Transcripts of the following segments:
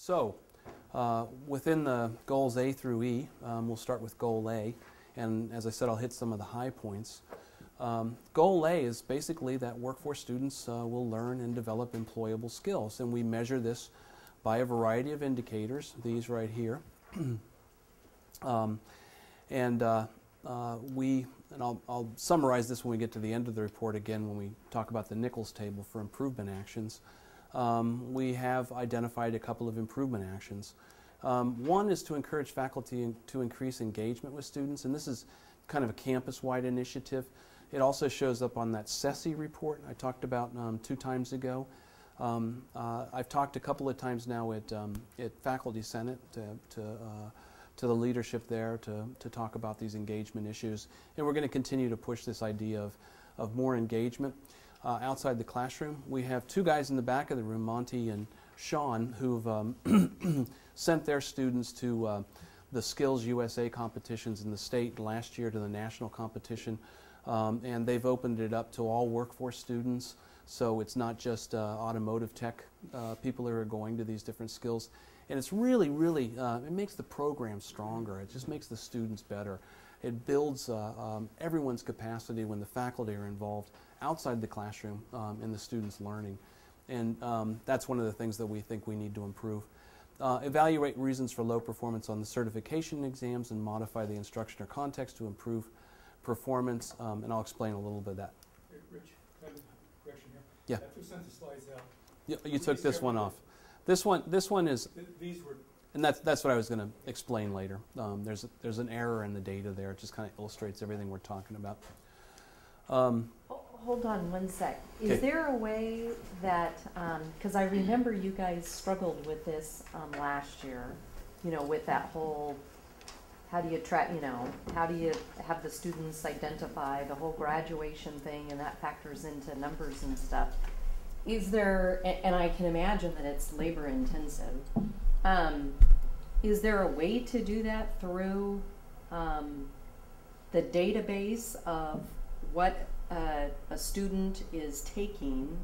So, within the goals A through E, we'll start with goal A, and as I said, I'll hit some of the high points. Goal A is basically that workforce students will learn and develop employable skills, and we measure this by a variety of indicators, these right here. I'll summarize this when we get to the end of the report again when we talk about the Nichols table for improvement actions. We have identified a couple of improvement actions. One is to encourage faculty to increase engagement with students, and this is kind of a campus-wide initiative. It also shows up on that SESI report I talked about 2 times ago. I've talked a couple of times now at Faculty Senate to the leadership there to talk about these engagement issues, and we're going to continue to push this idea of more engagement. Outside the classroom, we have 2 guys in the back of the room, Monty and Sean, who've sent their students to the Skills USA competitions in the state, last year to the national competition, and they've opened it up to all workforce students, so it's not just automotive tech people who are going to these different skills. And it's really, it makes the program stronger. It just makes the students better. It builds everyone's capacity when the faculty are involved outside the classroom in the students' learning. And that's one of the things that we think we need to improve. Evaluate reasons for low performance on the certification exams and modify the instruction or context to improve performance. And I'll explain a little bit of that. Hey, Rich, I have a correction here. Yeah. After you sent the slides out. Yeah, you took this one off. This one is, these were, and that's what I was going to explain later. There's an error in the data there. It just kind of illustrates everything we're talking about. Hold on one sec. Is Okay. there a way that, because I remember you guys struggled with this last year, with that whole, how do you track, how do you have the students identify the whole graduation thing, and that factors into numbers and stuff. Is there, and I can imagine that it's labor intensive, is there a way to do that through the database of what a student is taking,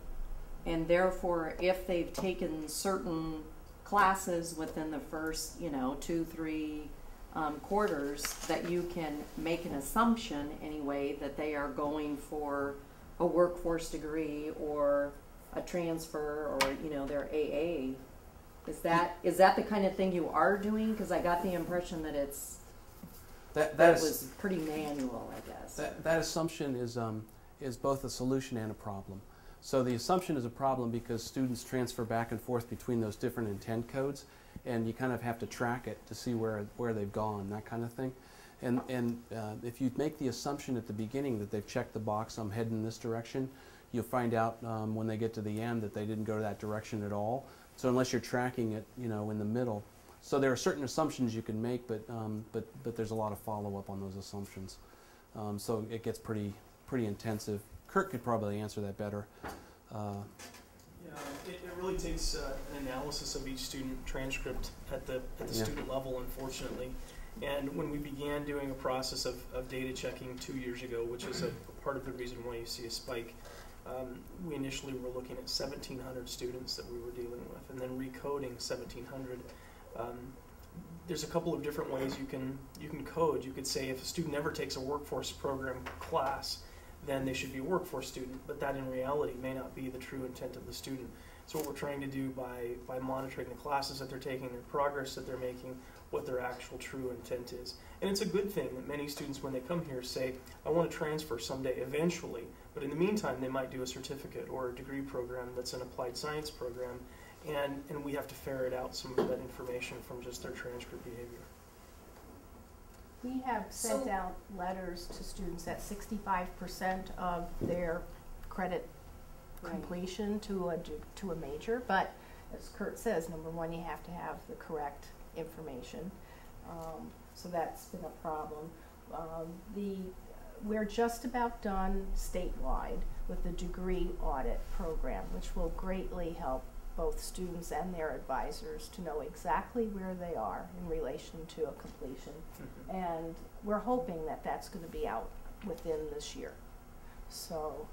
and therefore if they've taken certain classes within the first 2-3 quarters, that you can make an assumption anyway that they are going for a workforce degree or a transfer or their AA. Is that the kind of thing you are doing? Because I got the impression that that was pretty manual, I guess. That assumption is both a solution and a problem. So the assumption is a problem because students transfer back and forth between those different intent codes, and you kind of have to track it to see where they've gone, that kind of thing. And if you make the assumption at the beginning that they've checked the box, I'm heading in this direction, you'll find out when they get to the end that they didn't go that direction at all. So unless you're tracking it, in the middle. So there are certain assumptions you can make, but there's a lot of follow-up on those assumptions. So it gets pretty intensive. Kurt could probably answer that better. Yeah, it really takes an analysis of each student transcript at the student level, unfortunately. And when we began doing a process of data checking 2 years ago, which is a part of the reason why you see a spike, we initially were looking at 1,700 students that we were dealing with, and then recoding 1,700. There's a couple of different ways you can code. You could say if a student never takes a workforce program class, then they should be a workforce student, but that in reality may not be the true intent of the student. So what we're trying to do by monitoring the classes that they're taking, their progress that they're making, what their actual true intent is. And it's a good thing that many students, when they come here, say, I want to transfer someday, eventually, but in the meantime they might do a certificate or a degree program that's an applied science program, and we have to ferret out some of that information from just their transcript behavior. We have sent out letters to students at 65% of their credit completion to a major, but as Kurt says, number one, you have to have the correct information. So that's been a problem. We're just about done statewide with the degree audit program, which will greatly help both students and their advisors to know exactly where they are in relation to a completion. And we're hoping that that's going to be out within this year. So,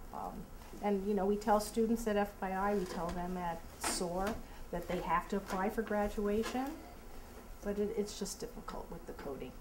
and we tell students at FYI, we tell them at SOAR that they have to apply for graduation, but it's just difficult with the coding.